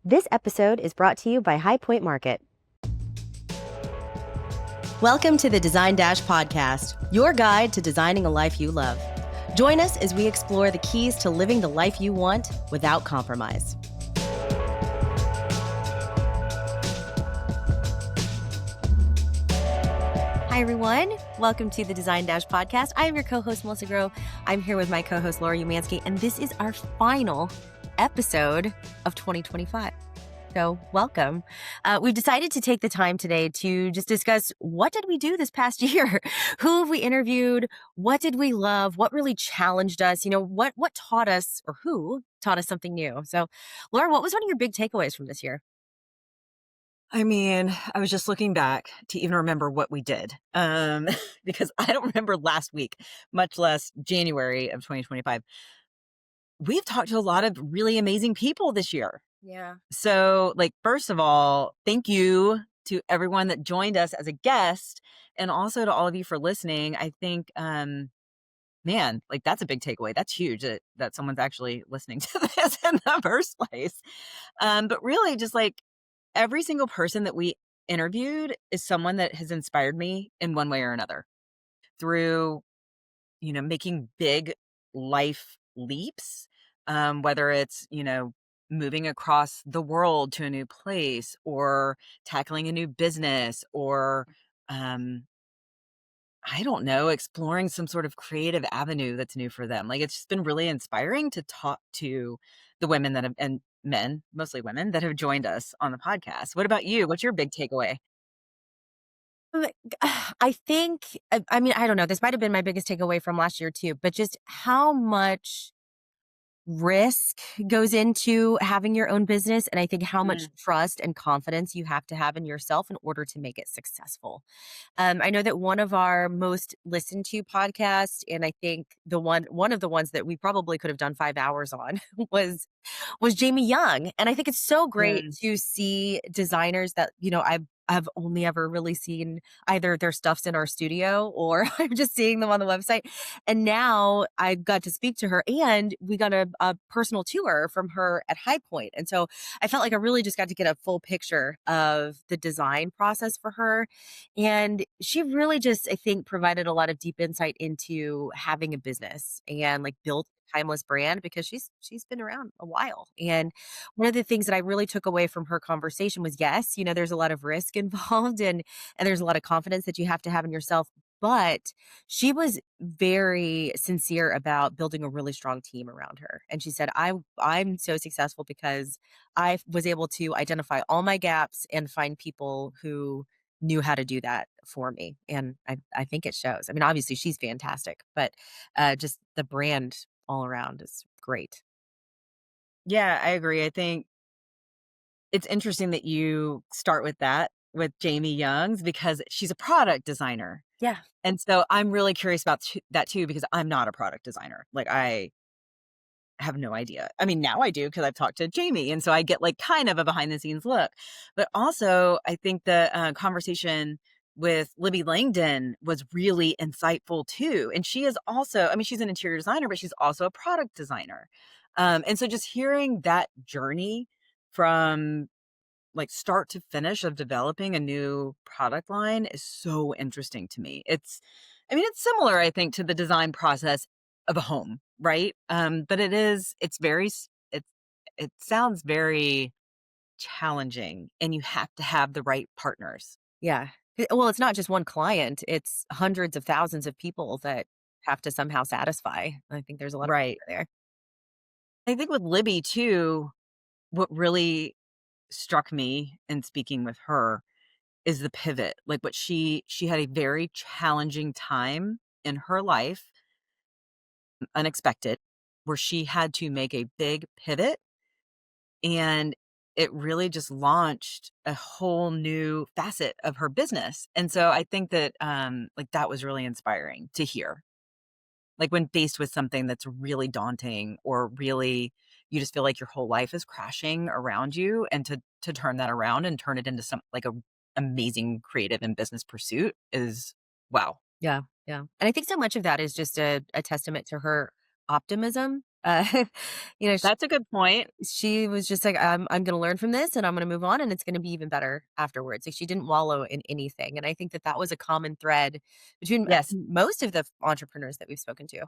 This episode is brought to you by High Point Market. Welcome to the Design Dash podcast, your guide to designing a life you love. Join us as we explore the keys to living the life you want without compromise. Hi, everyone. Welcome to the Design Dash podcast. I am your co-host, Melissa Groh. I'm here with my co-host, Laura Umansky, and this is our final episode of 2025. So welcome. We've decided to take the time today to just discuss what did we do this past year? Who have we interviewed? What did we love? What really challenged us? What taught us, or who taught us something new? So Laura, what was one of your big takeaways from this year? I mean, I was just looking back to even remember what we did, because I don't remember last week, much less January of 2025. We've talked to a lot of really amazing people this year. Yeah. So, first of all, thank you to everyone that joined us as a guest, and also to all of you for listening. I think, man, that's a big takeaway. That's huge that someone's actually listening to this in the first place. But really, just every single person that we interviewed is someone that has inspired me in one way or another through, making big life leaps, whether it's, moving across the world to a new place, or tackling a new business, or, I don't know, exploring some sort of creative avenue that's new for them. It's just been really inspiring to talk to the women that have, and men, mostly women, that have joined us on the podcast. What about you? What's your big takeaway? Like, I think, I mean, I don't know. This might have been my biggest takeaway from last year too, but just how much risk goes into having your own business, and I think how much Mm, trust and confidence you have to have in yourself in order to make it successful. I know that one of our most listened to podcasts, and I think one of the ones that we probably could have done 5 hours on was Jamie Young. And I think it's so great mm, to see designers that, I've only ever really seen either their stuffs in our studio or I'm just seeing them on the website. And now I got to speak to her, and we got a personal tour from her at High Point. And so I felt like I really just got to get a full picture of the design process for her. And she really just, I think, provided a lot of deep insight into having a business and build a timeless brand, because she's been around a while. And one of the things that I really took away from her conversation was, yes, there's a lot of risk involved, and there's a lot of confidence that you have to have in yourself. But she was very sincere about building a really strong team around her. And she said, I'm so successful because I was able to identify all my gaps and find people who knew how to do that for me. And I think it shows. I mean, obviously she's fantastic, but just the brand all around is great. yeah, I agree. I think it's interesting that you start with that with Jamie Young's, because she's a product designer. Yeah. And so I'm really curious about that too, because I'm not a product designer. I have no idea. I mean, now I do because I've talked to Jamie. And so I get kind of a behind the scenes look. But also, I think the conversation with Libby Langdon was really insightful too. And she is also, I mean, she's an interior designer, but she's also a product designer. And so just hearing that journey from start to finish of developing a new product line is so interesting to me. I mean, it's similar, I think, to the design process of a home, right? But it sounds very challenging, and you have to have the right partners. Yeah. Well, it's not just one client, it's hundreds of thousands of people that have to somehow satisfy. I think there's a lot of Right. pressure there. I think with Libby too, what really struck me in speaking with her is the pivot. What she had a very challenging time in her life, unexpected, where she had to make a big pivot, and it really just launched a whole new facet of her business. And so I think that that was really inspiring to hear. When faced with something that's really daunting, or really you just feel like your whole life is crashing around you, and to turn that around and turn it into some a amazing creative and business pursuit is wow. Yeah, yeah. And I think so much of that is just a testament to her optimism Uh, you know, That's a good point. she was just like, I'm going to learn from this and I'm going to move on and it's going to be even better afterwards. Like she didn't wallow in anything. And I think that that was a common thread between Yes. most of the entrepreneurs that we've spoken to.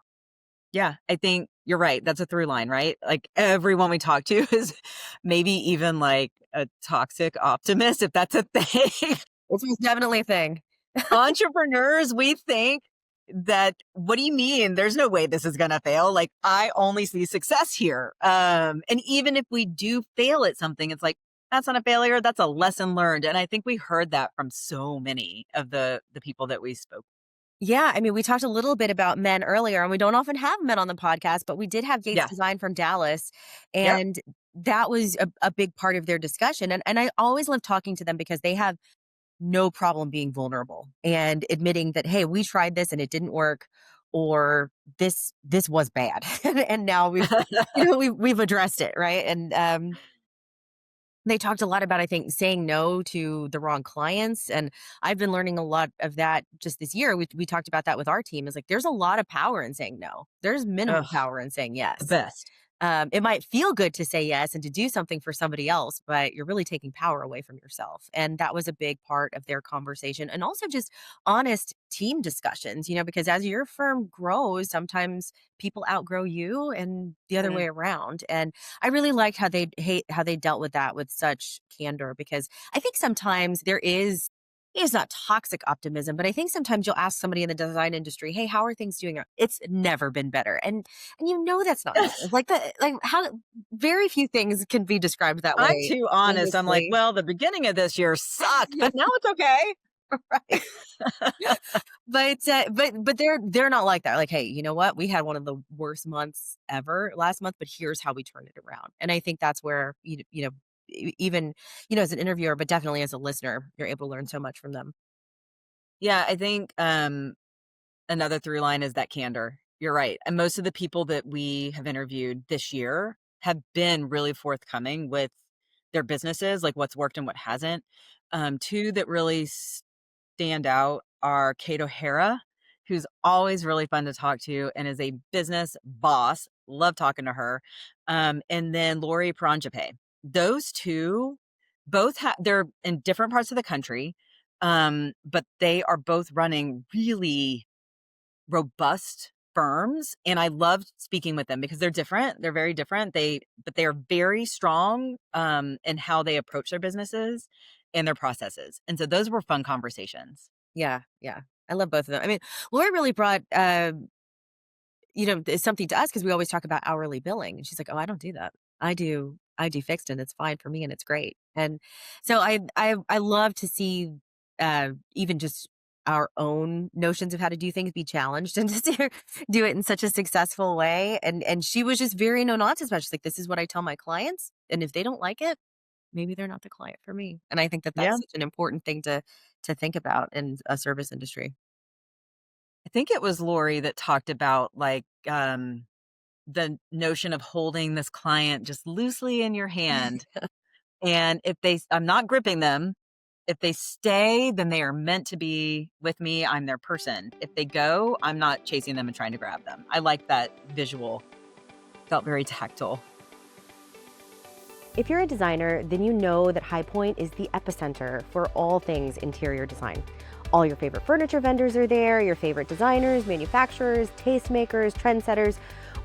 Yeah, I think you're right. That's a through line, right? Like everyone we talk to is maybe even like a toxic optimist, if that's a thing. This was definitely a thing. Entrepreneurs, we think that, what do you mean? There's no way this is going to fail. Like I only see success here. And even if we do fail at something, it's like, that's not a failure. That's a lesson learned. And I think we heard that from so many of the people that we spoke. Yeah, I mean, we talked a little bit about men earlier, and we don't often have men on the podcast, but we did have Gates Yes. Design from Dallas, Yep. and that was a big part of their discussion. And I always love talking to them because they have no problem being vulnerable and admitting that, hey, we tried this and it didn't work, or this was bad, and now we've we've addressed it, right? And they talked a lot about, I think, saying no to the wrong clients, and I've been learning a lot of that just this year. We talked about that with our team. Is like there's a lot of power in saying no. There's minimal Ugh, power in saying the yes. best. It might feel good to say yes and to do something for somebody else, but you're really taking power away from yourself. And that was a big part of their conversation. And also just honest team discussions, because as your firm grows, sometimes people outgrow you and the other Mm, way around. And I really liked how they dealt with that with such candor, because I think sometimes there is it's not toxic optimism, but I think sometimes you'll ask somebody in the design industry, "Hey, how are things doing?" It's never been better. And that's not true. Like how very few things can be described that I'm way, too honest. I'm like, honestly. well, the beginning of this year sucked, Yeah, but now it's okay. right. But they're not like that. Like, "Hey, you know what? We had one of the worst months ever last month, but here's how we turned it around." And I think that's where even as an interviewer, but definitely as a listener, you're able to learn so much from them. Yeah, I think another through line is that candor. You're right. And most of the people that we have interviewed this year have been really forthcoming with their businesses, like what's worked and what hasn't. Two that really stand out are Kate O'Hara, who's always really fun to talk to and is a business boss. Love talking to her. And then Lori Paranjape. Those two both they're in different parts of the country, but they are both running really robust firms, and I loved speaking with them because they're different. They're very different. But they are very strong in how they approach their businesses and their processes. And so those were fun conversations. Yeah, yeah. I love both of them. I mean, Laura really brought it's something to us because we always talk about hourly billing, and she's like, "Oh, I don't do that. I do fixed, and it's fine for me, and it's great." And so I love to see even just our own notions of how to do things be challenged and to see her do it in such a successful way. And she was just very no nonsense about it. She's like, "This is what I tell my clients, and if they don't like it, maybe they're not the client for me." And I think that Yeah. that's such an important thing to think about in a service industry. I think it was Lori that talked about like the notion of holding this client just loosely in your hand. And if I'm not gripping them. If they stay, then they are meant to be with me. I'm their person. If they go, I'm not chasing them and trying to grab them. I like that visual. Felt very tactile. If you're a designer, then you know that High Point is the epicenter for all things interior design. All your favorite furniture vendors are there, your favorite designers, manufacturers, tastemakers, trendsetters.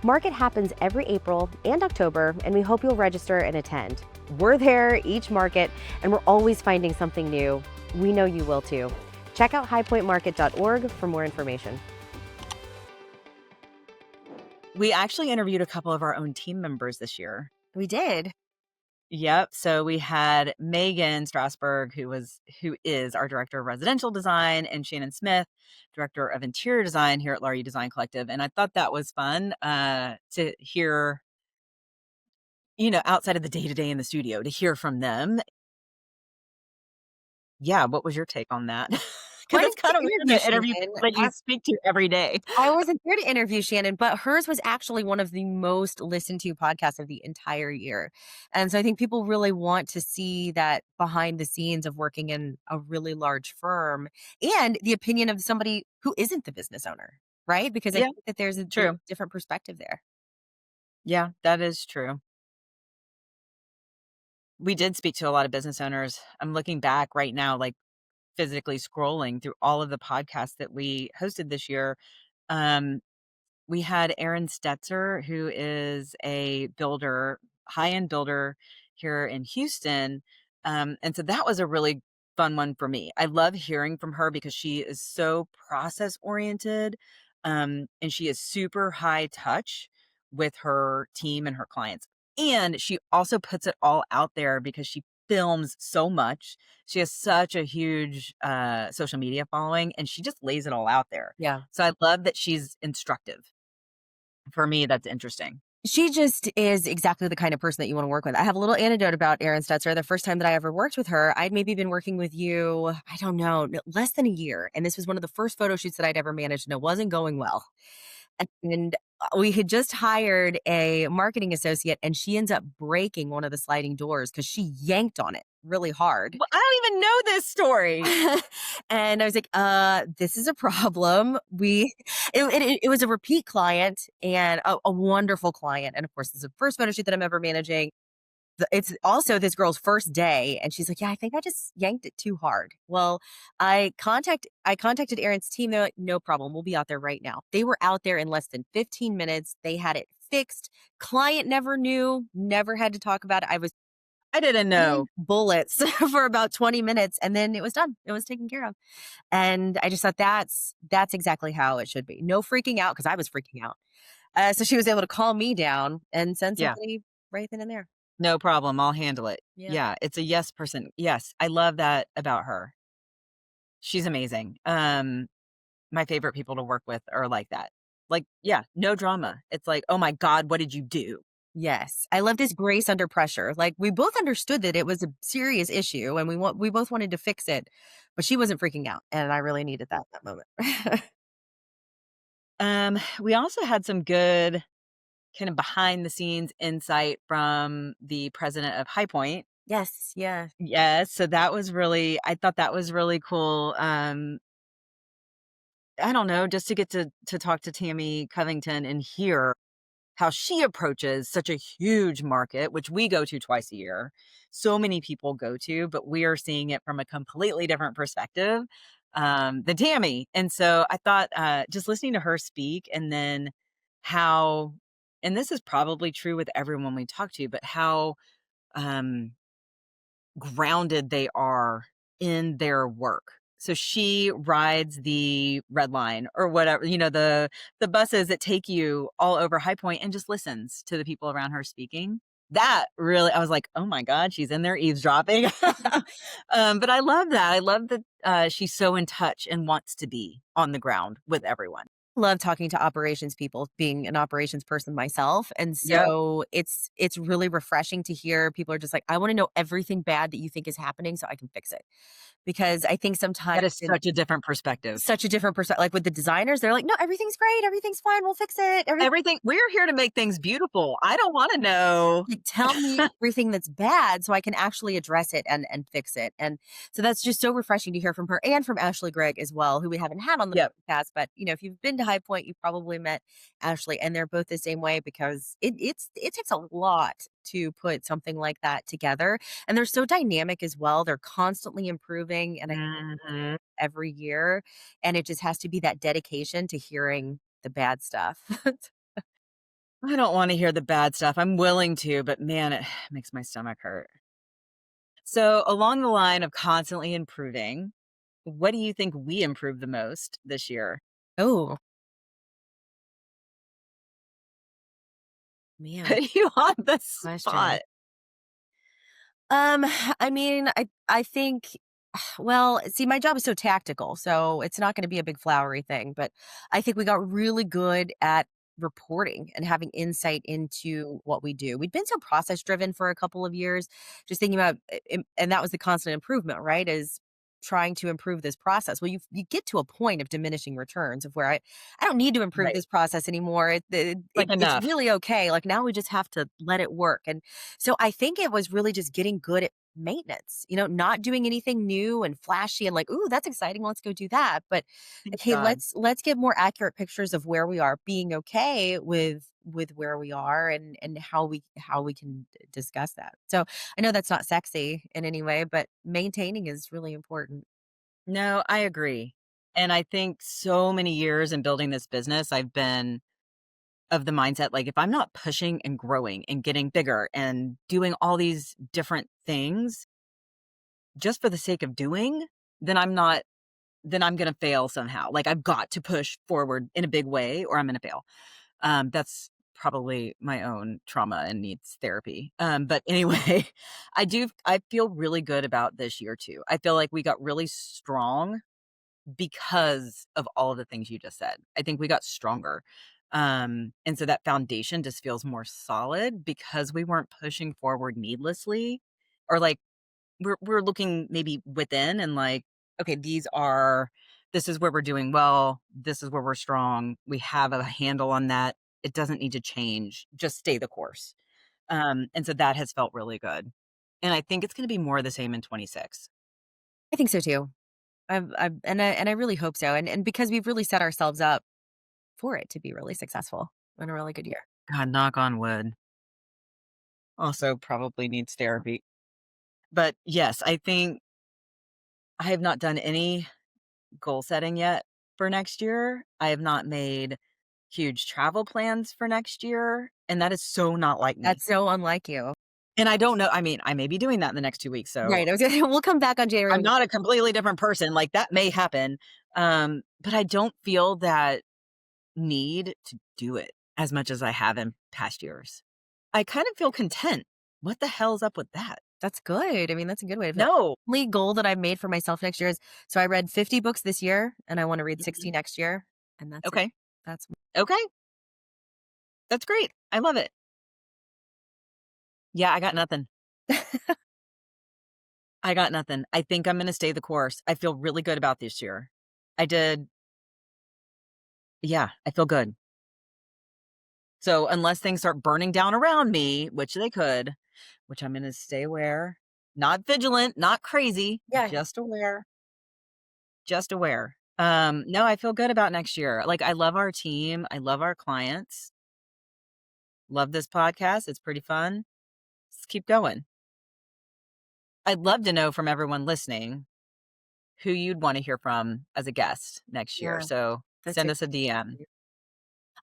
Market happens every April and October, and we hope you'll register and attend. We're there each market, and we're always finding something new. We know you will too. Check out highpointmarket.org for more information. We actually interviewed a couple of our own team members this year. We did. Yep. So we had Megan Strasberg, who is our director of residential design, and Shannon Smith, director of interior design here at Laurie Design Collective. And I thought that was fun to hear, outside of the day to day in the studio, to hear from them. Yeah, what was your take on that? Well, Because I it's didn't get kind to of weird interview to interview Shannon. people that you speak to every day. I wasn't here to interview Shannon, but hers was actually one of the most listened to podcasts of the entire year. And so I think people really want to see that behind the scenes of working in a really large firm and the opinion of somebody who isn't the business owner, right? Because I Yeah, think that there's a true. different perspective there. Yeah, that is true. We did speak to a lot of business owners. I'm looking back right now, like, physically scrolling through all of the podcasts that we hosted this year. Um, we had Aaron Stetzer, who is a builder, high-end builder here in Houston, and so that was a really fun one for me. I love hearing from her because she is so process-oriented, and she is super high touch with her team and her clients, and she also puts it all out there because she films so much. She has such a huge, social media following, and she just lays it all out there. Yeah. So I love that she's instructive. For me, that's interesting. She just is exactly the kind of person that you wanna work with. I have a little anecdote about Erin Stetzer. The first time that I ever worked with her, I'd maybe been working with you, I don't know, less than a year, and this was one of the first photo shoots that I'd ever managed, and it wasn't going well. And we had just hired a marketing associate, and she ends up breaking one of the sliding doors because she yanked on it really hard. Well, I don't even know this story. And I was like, this is a problem. It was a repeat client and a wonderful client. And of course, this is the first photo shoot that I'm ever managing. It's also this girl's first day, and she's like, "Yeah, I think I just yanked it too hard." Well, I contacted Aaron's team. They're like, "No problem. We'll be out there right now." They were out there in less than 15 minutes. They had it fixed. Client never knew, never had to talk about it. I was I didn't know. shooting bullets for about 20 minutes, and then it was done. It was taken care of. And I just thought that's exactly how it should be. No freaking out because I was freaking out. So she was able to calm me down and send Yeah, somebody right then and there. no problem, I'll handle it. Yeah. Yeah, it's a yes person. Yes, I love that about her. She's amazing. My favorite people to work with are like that. Like, yeah, no drama. It's like, "Oh my god, what did you do?" Yes, I loved his grace under pressure. Like, we both understood that it was a serious issue and we both wanted to fix it, but she wasn't freaking out, and I really needed that at that moment. We also had some good kind of behind the scenes insight from the president of High Point. Yes, yeah. Yes, so that was really I thought that was really cool. I don't know, just to get to talk to Tammy Covington and hear how she approaches such a huge market, which we go to twice a year. So many people go to, but we are seeing it from a completely different perspective than Tammy. And so I thought just listening to her speak and then how, and this is probably true with everyone we talk to, but how um, grounded they are in their work. So she rides the red line or whatever, the buses that take you all over High Point and just listens to the people around her speaking. That really, I was like, oh my God, she's in there eavesdropping. But I love that. I love that she's so in touch and wants to be on the ground with everyone. Love talking to operations people, being an operations person myself, and Yep. so it's really refreshing to hear people are just like, "I wanna know everything bad that you think is happening so I can fix it." Because I think sometimes That is in such a different perspective. such a different perspective, like, with the designers, they're like, "No, everything's great, everything's fine, we'll fix it, Everything, we're here to make things beautiful. I don't want to know. like, tell me everything that's bad so I can actually address it and fix it." And so that's just so refreshing to hear from her and from Ashley Gregg as well, who we haven't had on the Yep. podcast. But if you've been to High Point, you've probably met Ashley, and they're both the same way because it takes a lot to put something like that together. And they're so dynamic as well. They're constantly improving, and I Mhm. every year. And it just has to be that dedication to hearing the bad stuff. I don't wanna hear the bad stuff. I'm willing to, but man, it makes my stomach hurt. So, along the line of constantly improving, what do you think we improved the most this year? Oh, man, Put you on the question. spot. Um, I mean, I think well, see, my job is so tactical, so it's not going to be a big flowery thing, but I think we got really good at reporting and having insight into what we do. We'd been so process driven for a couple of years, just thinking about and that was the constant improvement, right? Is trying to improve this process. Well, you get to a point of diminishing returns of where I don't need to improve Right. this process anymore. Like, It's enough. really okay. Like now we just have to let it work. And so I think it was really just getting good at maintenance, not doing anything new and flashy and like, ooh, that's exciting. Let's go do that. But Thank hey, God. let's get more accurate pictures of where we are, being okay with where we are and how we can discuss that. So I know that's not sexy in any way, but maintaining is really important. No, I agree. And I think so many years in building this business, I've been of the mindset, like, if I'm not pushing and growing and getting bigger and doing all these different things just for the sake of doing, then I'm gonna fail somehow. Like, I've got to push forward in a big way or I'm gonna fail. That's probably my own trauma and needs therapy. But anyway, I feel really good about this year too. I feel like we got really strong because of all of the things you just said. I think we got stronger. And so that foundation just feels more solid because we weren't pushing forward needlessly, or like we're looking maybe within and like, okay, this is where we're doing well, this is where we're strong. We have a handle on that. It doesn't need to change. Just stay the course. And so that has felt really good. And I think it's going to be more of the same in 26. I think so too. And I really hope so. And because we've really set ourselves up for it to be really successful and a really good year. God, knock on wood. Also probably needs therapy. But yes, I think I have not done any goal setting yet for next year. I have not made huge travel plans for next year, and that is so not like me. That's so unlike you. And I don't know, I mean, I may be doing that in the next 2 weeks, so Right. We'll come back on January. I'm not a completely different person, like, that may happen, but I don't feel that need to do it as much as I have in past years. I kind of feel content. What the hell's up with that? That's good. I mean, that's a good way to feel. No. The only goal that I've made for myself next year is so I read 50 books this year and I want to read 60 Mhm. next year. And that's it. Okay. That's Okay. That's great. I love it. Yeah, I got nothing. I got nothing. I think I'm gonna stay the course. I feel really good about this year. I did. Yeah, I feel good. So unless things start burning down around me, which they could, which I'm gonna stay aware, not vigilant, not crazy, yeah. just aware, just aware. No, I feel good about next year. Like, I love our team. I love our clients. Love this podcast. It's pretty fun. Let's keep going. I'd love to know from everyone listening who you'd want to hear from as a guest next year. Yeah. So That's send it. us a DM.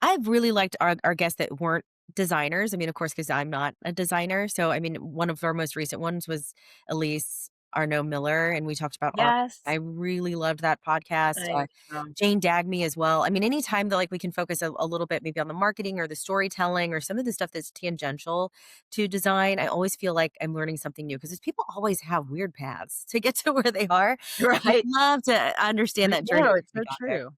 I've really liked our guests that weren't designers. I mean, of course, because I'm not a designer. So, I mean, one of our most recent ones was Elise Arnaud Miller, and we talked about art. I Yes. really loved that podcast. I Jane Dagmy as well. I mean, anytime that like we can focus a little bit maybe on the marketing or the storytelling or some of the stuff that's tangential to design, I always feel like I'm learning something new because people always have weird paths to get to where they are. And I right. love to understand I that journey know, that it's they so got there. true.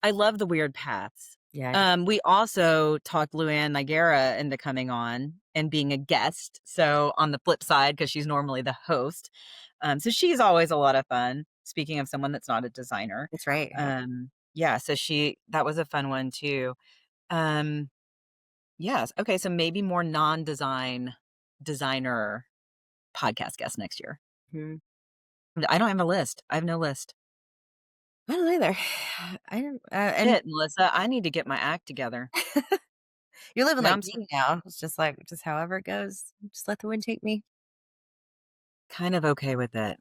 I love the weird paths. Yeah, I do. We also talked Luann Nigera into coming on and being a guest. So on the flip side, because she's normally the host. So she's always a lot of fun. Speaking of someone that's not a designer. That's right. Yeah, so that was a fun one too. Um, yes. Okay, so maybe more non-design designer podcast guests next year. Mhm. I don't have a list. I have no list. I don't either. I don't, and Shit, Melissa, I need to get my act together. you're living Now like I'm me now. It's just like, just however it goes. Just let the wind take me. kind of okay with it.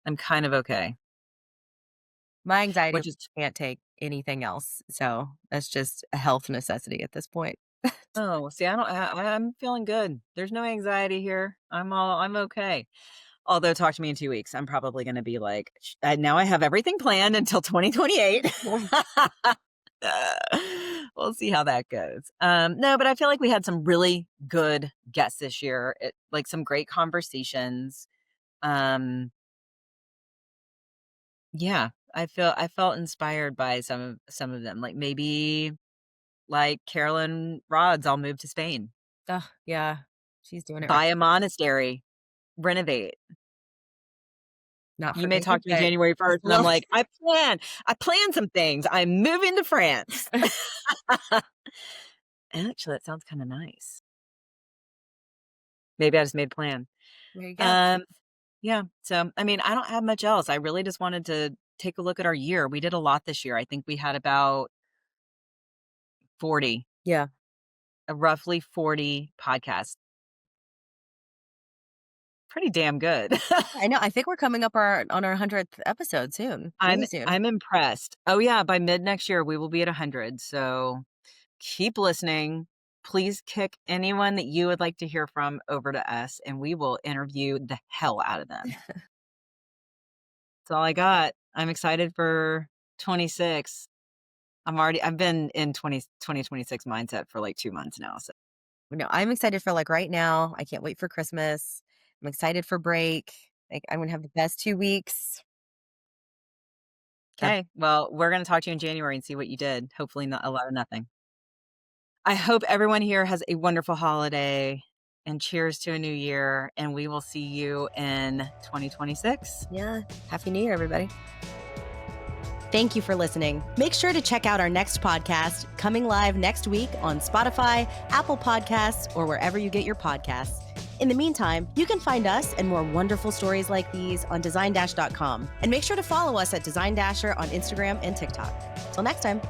I'm kind of okay, My anxiety which is can't take anything else. So that's just a health necessity at this point. oh, see, I don't I'm feeling good. There's no anxiety here. I'm okay. Although talk to me in 2 weeks, I'm probably gonna be like, now I have everything planned until 2028." We'll see how that goes. No, but I feel like we had some really good guests this year. Like some great conversations. Um, yeah, I felt inspired by some of them. Like maybe like Carolyn Rods, I'll move to Spain, Ugh, yeah. She's doing it right. buy a monastery, renovate. Not You for may me, talk to me but January 1st and I'm well, like, I plan some things. I'm moving to France. Actually, that sounds kind of nice. Maybe I just made a plan. There you go. Um, yeah. So, I mean, I don't have much else. I really just wanted to take a look at our year. We did a lot this year. I think we had about 40, Yeah. roughly 40 podcasts. Pretty damn good. I know. I think we're coming up on our 100th episode soon. I'm Really soon. I'm impressed. Oh yeah, by mid next year we will be at 100. So keep listening. Please kick anyone that you would like to hear from over to us and we will interview the hell out of them. That's all I got. I'm excited for 26. I've been in 2026 mindset for like 2 months now. So No, I'm excited for like right now. I can't wait for Christmas. I'm excited for break. Like I'm gonna have the best 2 weeks. Uh, okay. Well, we're gonna talk to you in January and see what you did. Hopefully not a lot of nothing. I hope everyone here has a wonderful holiday and cheers to a new year. And we will see you in 2026. Yeah. Happy New Year, everybody. Thank you for listening. Make sure to check out our next podcast, coming live next week on Spotify, Apple Podcasts, or wherever you get your podcasts. In the meantime, you can find us and more wonderful stories like these on designdash.com. And make sure to follow us at Design Dasher on Instagram and TikTok. Till next time.